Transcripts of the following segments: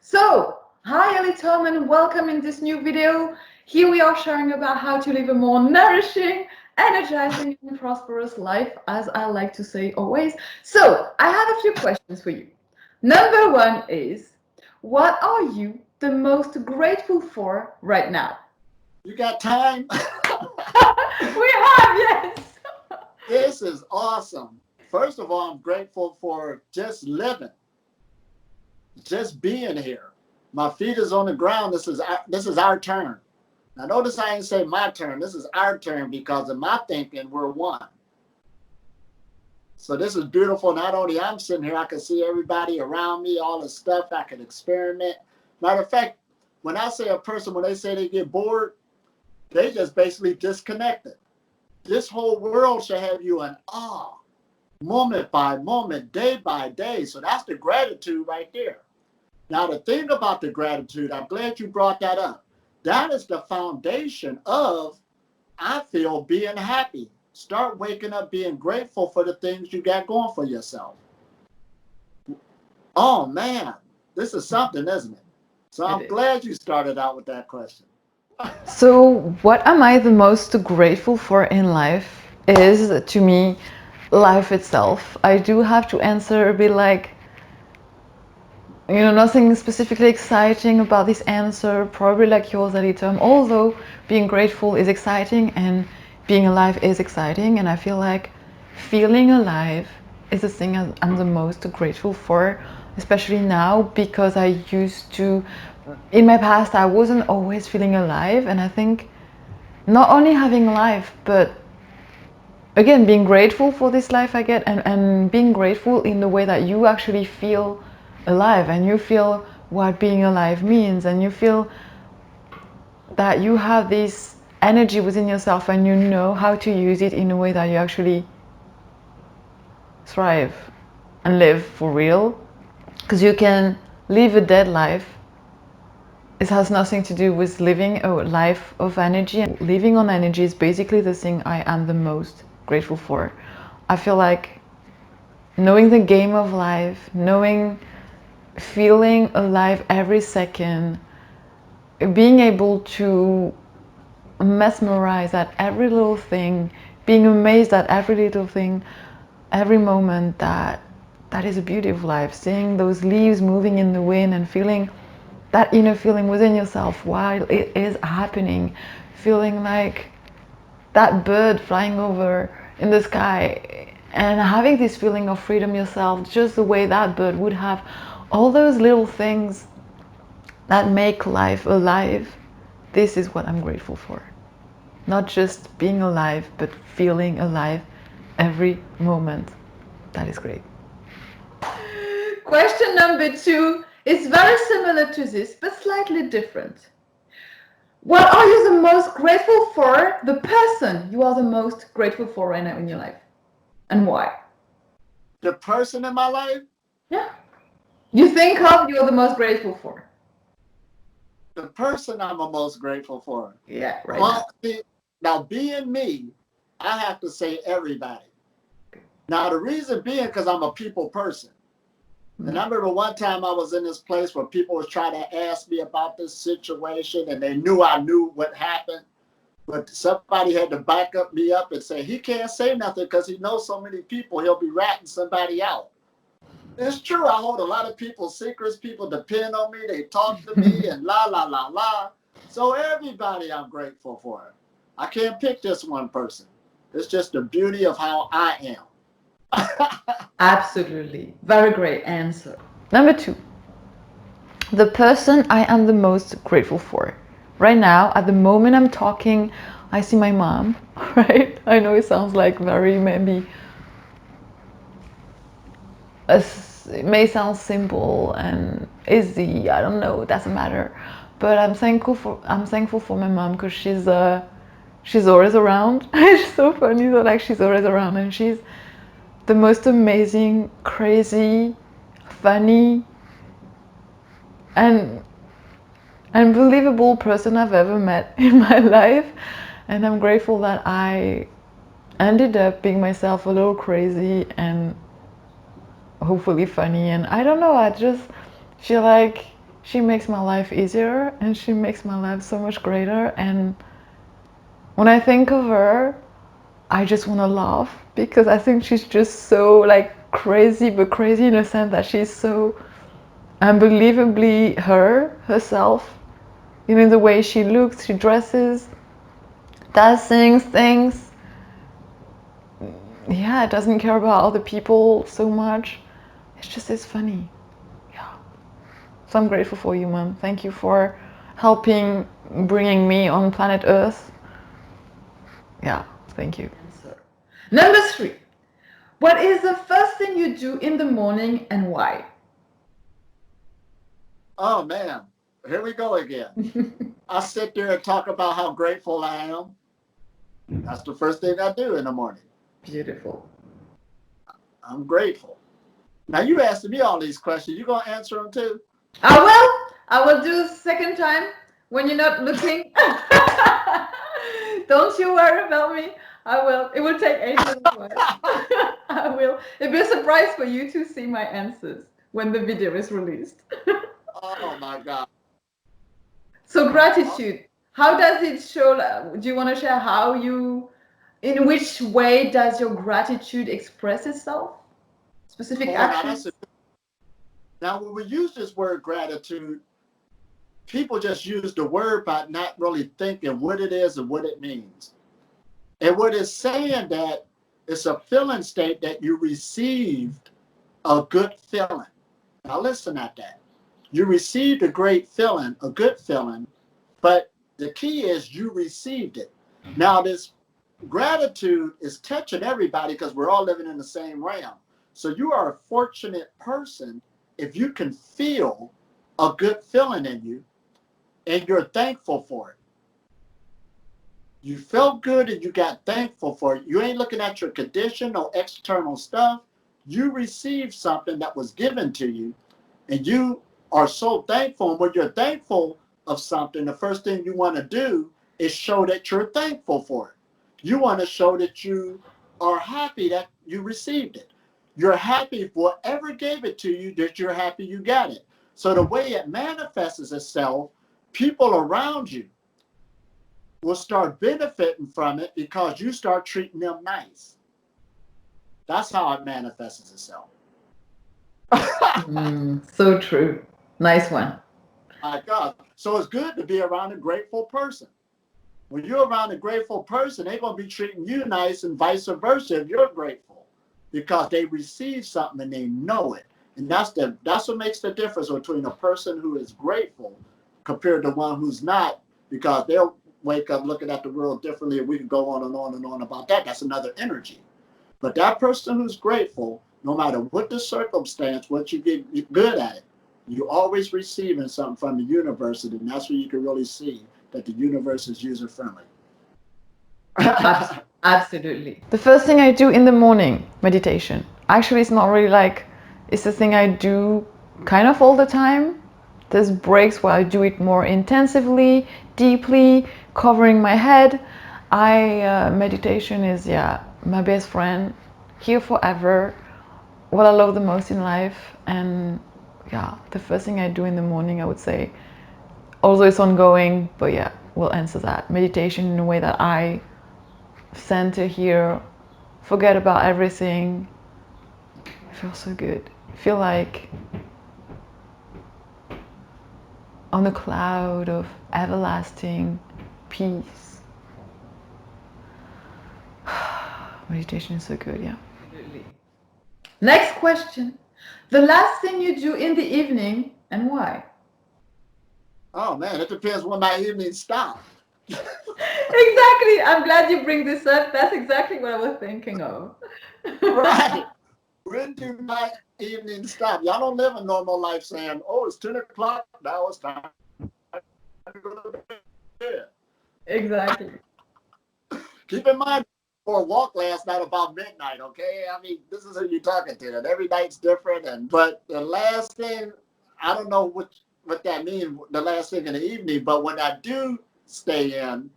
So, hi Elitom and welcome in this new video. Here we are sharing about how to live a more nourishing, energizing and prosperous life, as I like to say always. So, I have a few questions for you. Number one is, what are you the most grateful for right now? You got time? We have, yes. This is awesome. First of all, I'm grateful for just living, just being here. My feet is on the ground. This is our turn. Now notice I ain't say my turn. This is our turn because in my thinking we're one. So this is beautiful. Not only I'm sitting here, I can see everybody around me, all the stuff I can experiment. Matter of fact, when I say a person, when they say they get bored, they just basically disconnected. This whole world should have you in awe, moment by moment, day by day. So that's the gratitude right there. Now, the thing about the gratitude, I'm glad you brought that up. That is the foundation of, I feel, being happy. Start waking up being grateful for the things you got going for yourself. Oh, man, this is something, isn't it? So It I'm is. glad you started out with that question. So, what am I the most grateful for in life is, to me, life itself. I do have to answer a bit like, nothing specifically exciting about this answer, probably like yours, Elitom. Although being grateful is exciting and being alive is exciting, and I feel like feeling alive is the thing I'm the most grateful for, especially now because I used to, in my past, I wasn't always feeling alive, and I think not only having life, but again being grateful for this life I get, and being grateful in the way that you actually feel alive and you feel what being alive means, and you feel that you have this energy within yourself and you know how to use it in a way that you actually thrive and live for real, because you can live a dead life. It has nothing to do with living a life of energy. Living on energy is basically the thing I am the most grateful for. I feel like knowing the game of life, knowing, feeling alive every second, being able to mesmerize at every little thing, being amazed at every little thing, every moment, that is the beauty of life. Seeing those leaves moving in the wind and feeling that inner feeling within yourself while it is happening, feeling like that bird flying over in the sky and having this feeling of freedom yourself, just the way that bird would have. All those little things that make life alive, this is what I'm grateful for. Not just being alive, but feeling alive every moment. That is great. Question number two is very similar to this, but slightly different. What are you the most grateful for? The person you are the most grateful for right now in your life, and why? The person in my life, Yeah. You think of you're the most grateful for. the person I'm the most grateful for. Yeah, right now. Well, now being me, I have to say everybody. Now the reason being because I'm a people person. And I remember one time I was in this place where people was trying to ask me about this situation and they knew I knew what happened. But somebody had to back up me up and say, he can't say nothing because he knows so many people, he'll be ratting somebody out. It's true. I hold a lot of people's secrets. People depend on me. They talk to me and la, la, la, la. So everybody I'm grateful for. I can't pick just one person. It's just the beauty of how I am. Absolutely. Very great answer. Number two, the person I am the most grateful for. Right now, at the moment I'm talking, I see my mom, right? I know it sounds like very maybe, it may sound simple and easy, I don't know, it doesn't matter. But I'm thankful for my mom because she's always around. It's so funny that like she's always around, and she's the most amazing, crazy, funny, and unbelievable person I've ever met in my life. And I'm grateful that I ended up being myself, a little crazy and hopefully funny. And I don't know, I just feel like she makes my life easier and she makes my life so much greater. And when I think of her, I just want to laugh because I think she's just so like crazy, but crazy in a sense that she's so unbelievably herself. You know, the way she looks, she dresses, does things. Yeah, doesn't care about other people so much. It's funny. Yeah. So I'm grateful for you, Mom. Thank you for helping bringing me on planet Earth. Yeah, thank you. Number 3. What is the first thing you do in the morning and why? Oh man, here we go again. I sit there and talk about how grateful I am. That's the first thing I do in the morning. Beautiful. I'm grateful. Now you asking me all these questions. You gonna answer them too? I will do the second time when you're not looking. Don't you worry about me. I will. It will take ages. I will. It'll be a surprise for you to see my answers when the video is released. Oh my God. So gratitude. How does it show? Do you want to share how you, in which way does your gratitude express itself? Specific Oh, now that's actions? a, now when we use this word gratitude, people just use the word by not really thinking what it is and what it means. And what it's saying that it's a feeling state that you received a good feeling. Now listen at that. You received a great feeling, a good feeling, but the key is you received it. Now this gratitude is touching everybody because we're all living in the same realm. So you are a fortunate person if you can feel a good feeling in you and you're thankful for it. You felt good and you got thankful for it. You ain't looking at your condition or external stuff. You received something that was given to you and you are so thankful. And when you're thankful of something, the first thing you want to do is show that you're thankful for it. You want to show that you are happy that you received it. You're happy for whatever gave it to you, that you're happy you got it. So the way it manifests itself, people around you will start benefiting from it because you start treating them nice. That's how it manifests itself. So true. Nice one. My God. So it's good to be around a grateful person. When you're around a grateful person, they're going to be treating you nice and vice versa if you're grateful because they receive something and they know it. And that's what makes the difference between a person who is grateful compared to one who's not, because they'll wake up looking at the world differently, and we can go on and on and on about that. That's another energy. But that person who's grateful, no matter what the circumstance, once you get good at it, you're always receiving something from the universe, and that's where you can really see that the universe is user friendly. Absolutely. The first thing I do in the morning, meditation. Actually, it's not really like, it's the thing I do kind of all the time. There's breaks where I do it more intensively, deeply, covering my head. Meditation is, yeah, my best friend, here forever, what I love the most in life. And yeah, the first thing I do in the morning, I would say, although it's ongoing, but yeah, we'll answer that. Meditation in a way that I center here, forget about everything. I feel so good. I feel like on a cloud of everlasting peace. Meditation is so good, yeah. Next question. The last thing you do in the evening and why? Oh man, it depends when my evening stop. Exactly. I'm glad you bring this up. That's exactly what I was thinking of. Right. When do my evening stop? Y'all don't live a normal life saying, oh, it's 10 o'clock, now it's time to go to bed. Exactly. Keep in mind, for a walk last night about midnight, okay? I mean, this is who you're talking to, and every night's different. But the last thing, I don't know what that means, the last thing in the evening, but when I do stay in,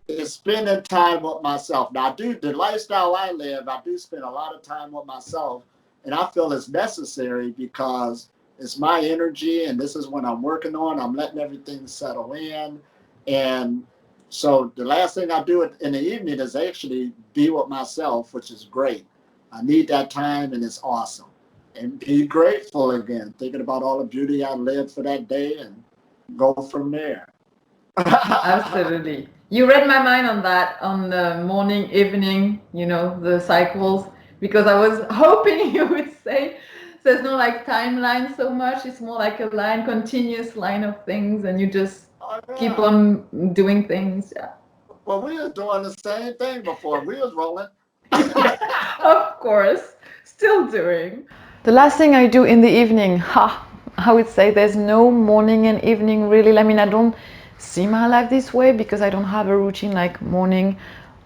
is spending time with myself. Now, the lifestyle I live, I do spend a lot of time with myself, and I feel it's necessary because it's my energy, and this is what I'm working on. I'm letting everything settle in. And so the last thing I do in the evening is actually be with myself, which is great. I need that time, and it's awesome. And be grateful again, thinking about all the beauty I lived for that day, and go from there. Absolutely. You read my mind on that, on the morning, evening, the cycles, because I was hoping you would say there's no like timeline so much. It's more like a line, continuous line of things, and you just Oh, keep yeah. on doing things. Yeah. Well, we was doing the same thing before. We was rolling. Of course, still doing. The last thing I do in the evening, I would say there's no morning and evening really. I mean, I don't see my life this way because I don't have a routine like morning,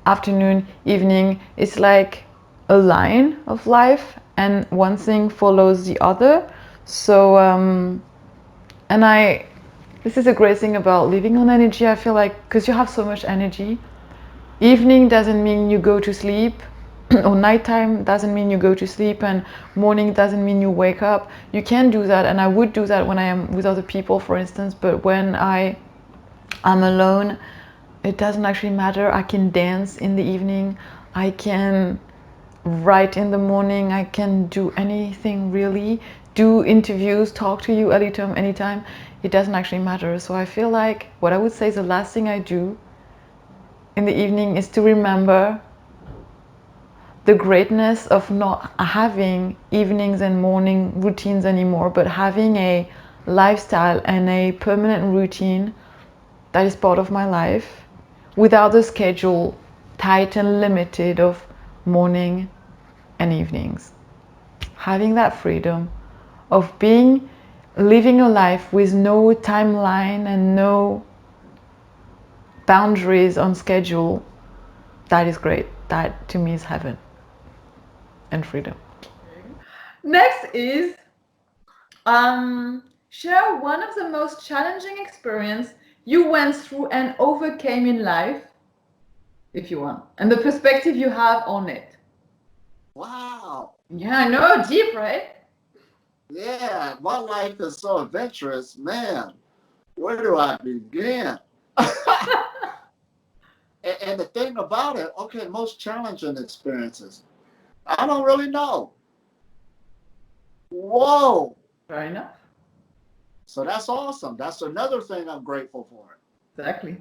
afternoon, evening. It's like a line of life, and one thing follows the other. So, and this is a great thing about living on energy. I feel like because you have so much energy, evening doesn't mean you go to sleep, or nighttime doesn't mean you go to sleep, and morning doesn't mean you wake up. You can do that, and I would do that when I am with other people, for instance, but when I am alone, it doesn't actually matter. I can dance in the evening, I can write in the morning, I can do anything really, do interviews, talk to you, Elitom, anytime. It doesn't actually matter. So I feel like what I would say is the last thing I do in the evening is to remember the greatness of not having evenings and morning routines anymore, but having a lifestyle and a permanent routine that is part of my life without the schedule tight and limited of morning and evenings. Having that freedom of living a life with no timeline and no boundaries on schedule, that is great. That to me is heaven and freedom. Next is share one of the most challenging experience you went through and overcame in life, if you want, and the perspective you have on it. Wow. Yeah, I know, deep, right? Yeah, my life is so adventurous, man. Where do I begin? And the thing about it, okay, most challenging experiences. I don't really know. Whoa. Fair enough. So that's awesome. That's another thing I'm grateful for. Exactly.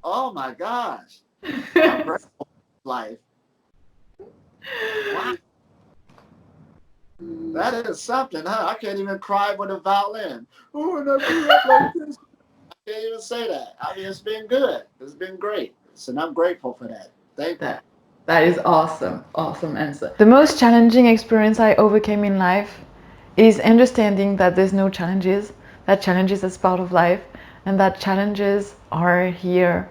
Oh my gosh. I'm grateful for life. Wow. That is something, huh? I can't even cry with a violin. Oh, and I grew up like this. I can't even say that. I mean, it's been good. It's been great. And I'm grateful for that. Thank you. That is awesome. Awesome answer. The most challenging experience I overcame in life is understanding that there's no challenges, that challenges is part of life, and that challenges are here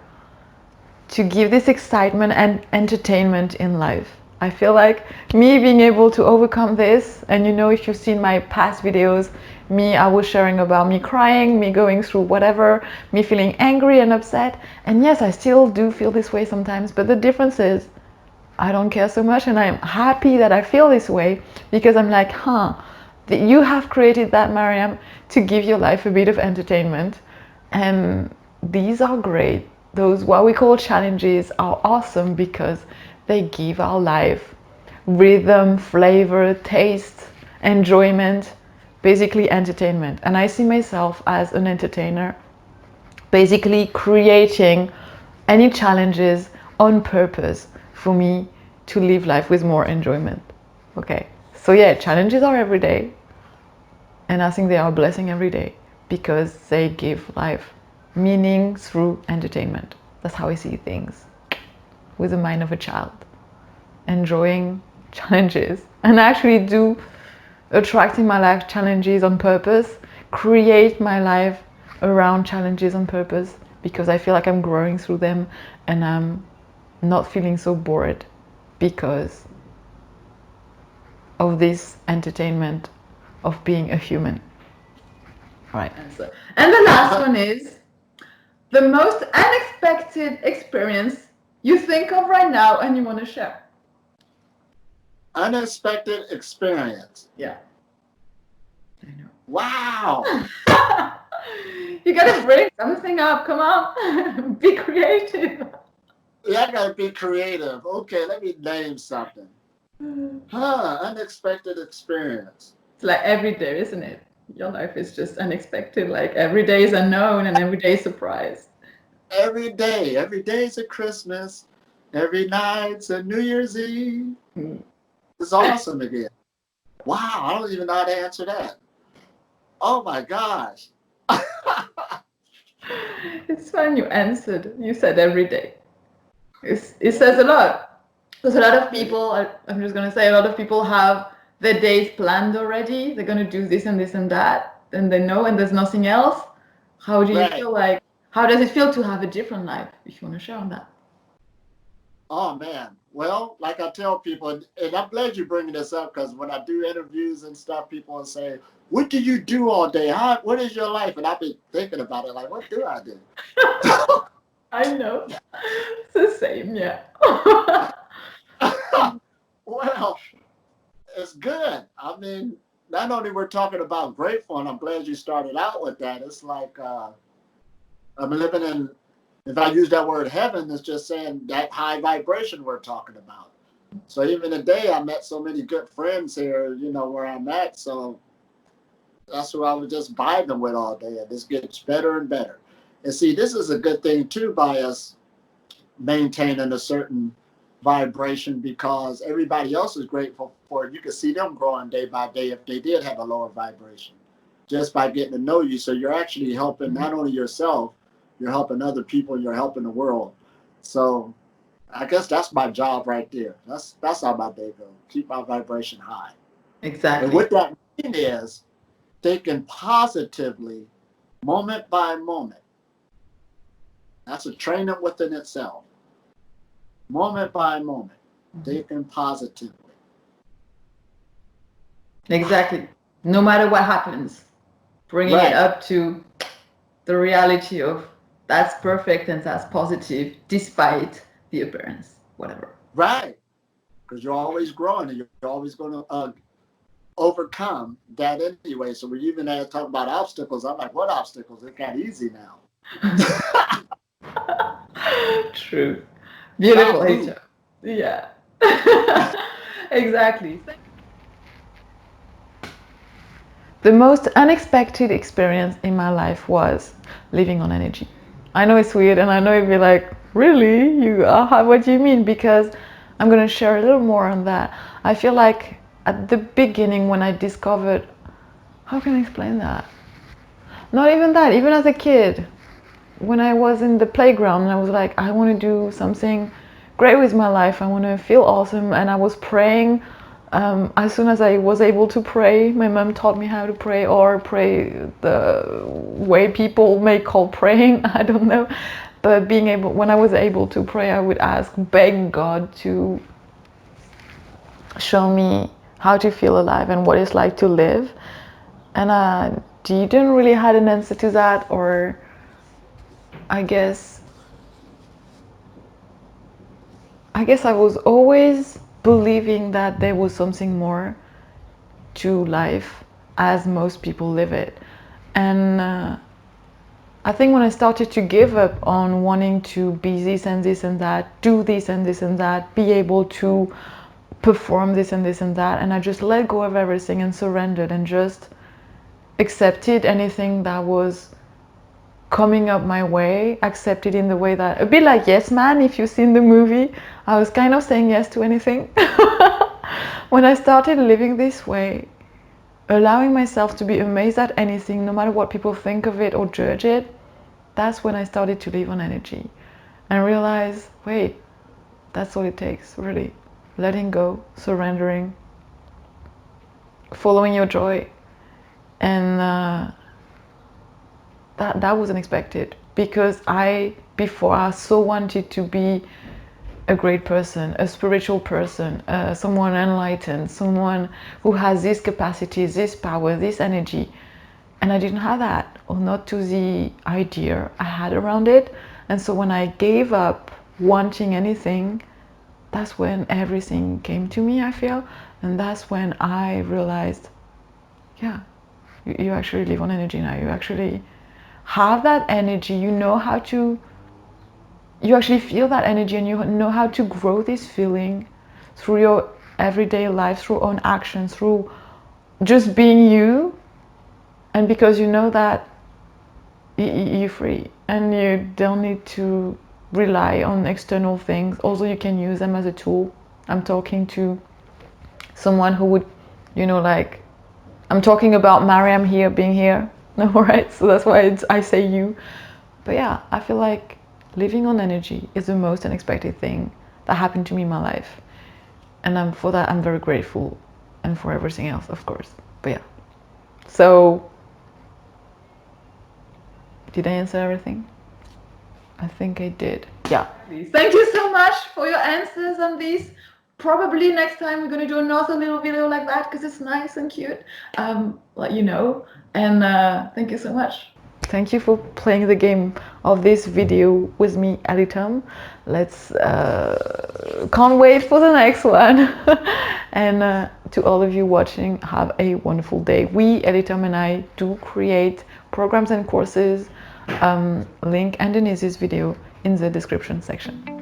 to give this excitement and entertainment in life. I feel like me being able to overcome this, and if you've seen my past videos, I was sharing about me crying, me going through whatever, me feeling angry and upset. And yes, I still do feel this way sometimes, but the difference is I don't care so much, and I'm happy that I feel this way because I'm like, you have created that, Mariam, to give your life a bit of entertainment. And these are great. Those what we call challenges are awesome because they give our life rhythm, flavor, taste, enjoyment, basically entertainment. And I see myself as an entertainer, basically creating any challenges on purpose for me to live life with more enjoyment. Okay, so yeah, challenges are every day, and I think they are a blessing every day because they give life meaning through entertainment. That's how I see things, with the mind of a child, enjoying challenges, and actually do attract in my life challenges on purpose, create my life around challenges on purpose because I feel like I'm growing through them and I'm not feeling so bored because of this entertainment of being a human. Right. And the last one is the most unexpected experience you think of right now and you want to share. Unexpected experience. Yeah. Wow. You gotta bring something up. Come on, be creative. Yeah, I gotta be creative. Okay, let me name something. Unexpected experience. It's like every day, isn't it? Your life is just unexpected. Like every day is unknown and every day is surprise. Every day's a Christmas. Every night's a New Year's Eve. It's awesome again. Wow, I don't even know how to answer that. Oh my gosh. It's fun you answered. You said every day. It says a lot. Because a lot of people, I'm just going to say, a lot of people have their days planned already. They're going to do this and this and that. And they know, and there's nothing else. How do you Right. feel like, how does it feel to have a different life? If you want to share on that. Oh man. Well, like I tell people, and I'm glad you're bringing this up because when I do interviews and stuff, people will say, "What do you do all day? What is your life?" And I've been thinking about it, like, what do I do? I know. It's the same, yeah. Well, it's good. I mean, not only we're talking about grateful, and I'm glad you started out with that. It's like I'm living in. If I use that word heaven, it's just saying that high vibration we're talking about. So even today, I met so many good friends here, where I'm at. So that's who I was just vibing with all day. And this gets better and better. And see, this is a good thing too by us maintaining a certain vibration because everybody else is grateful for it. You can see them growing day by day if they did have a lower vibration just by getting to know you. So you're actually helping not only yourself, you're helping other people, you're helping the world. So I guess that's my job right there. That's how my day goes. Keep my vibration high. And Exactly. what that means is thinking positively, moment by moment. That's a training within itself. Moment by moment, thinking positively. Exactly. No matter what happens, bringing it Right, up to the reality of that's perfect and that's positive despite the appearance, whatever. right. Because you're always growing and you're always going to overcome that anyway. So we even had talk about obstacles. I'm like, what obstacles? It got easy now. True. Beautiful, Shabu. Hija. Yeah. Exactly. The most unexpected experience in my life was living on energy. I know it's weird and I know you'd be like, really? What do you mean? Because I'm going to share a little more on that. I feel like at the beginning when I discovered, how can I explain that? Not even that, even as a kid, when I was in the playground and I was like, I want to do something great with my life. I want to feel awesome. And I was praying. As soon as I was able to pray, my mom taught me how to pray or pray the way people may call praying. I don't know. But when I was able to pray, I would beg God to show me how to feel alive and what it's like to live. And I didn't really had an answer to that, or I guess I was always believing that there was something more to life as most people live it. And I think when I started to give up on wanting to be this and that, do this and that, be able to perform this and that, and I just let go of everything and surrendered and just accepted anything that was coming up my way, accepted in the way that, a bit like Yes Man, if you've seen the movie, I was kind of saying yes to anything. When I started living this way, allowing myself to be amazed at anything, no matter what people think of it or judge it, that's when I started to live on energy and realize, wait, that's all it takes, really. Letting go, surrendering, following your joy. And that was unexpected because before I so wanted to be a great person, a spiritual person, someone enlightened, someone who has this capacity, this power, this energy. And I didn't have that, or not to the idea I had around it. And so when I gave up wanting anything, that's when everything came to me, I feel. And that's when I realized, yeah, You actually live on energy now. You actually have that energy. You know how to, you actually feel that energy, and you know how to grow this feeling through your everyday life, through own actions, through just being you. And because you know that, you're free and you don't need to rely on external things. Also, you can use them as a tool. I'm talking to someone who would, you know, like, I'm talking about Mariam here being here. No, right? So that's why I say you. But yeah, I feel like living on energy is the most unexpected thing that happened to me in my life. And for that, I'm very grateful, and for everything else, of course. But yeah. So, did I answer everything? I think I did. Yeah. Thank you so much for your answers on this. Probably next time we're gonna do another little video like that because it's nice and cute. Let you know. And thank you so much. Thank you for playing the game of this video with me, Elitom. Let's can't wait for the next one. And to all of you watching, have a wonderful day. We, Elitom and I, do create programs and courses. Link underneath this video in the description section.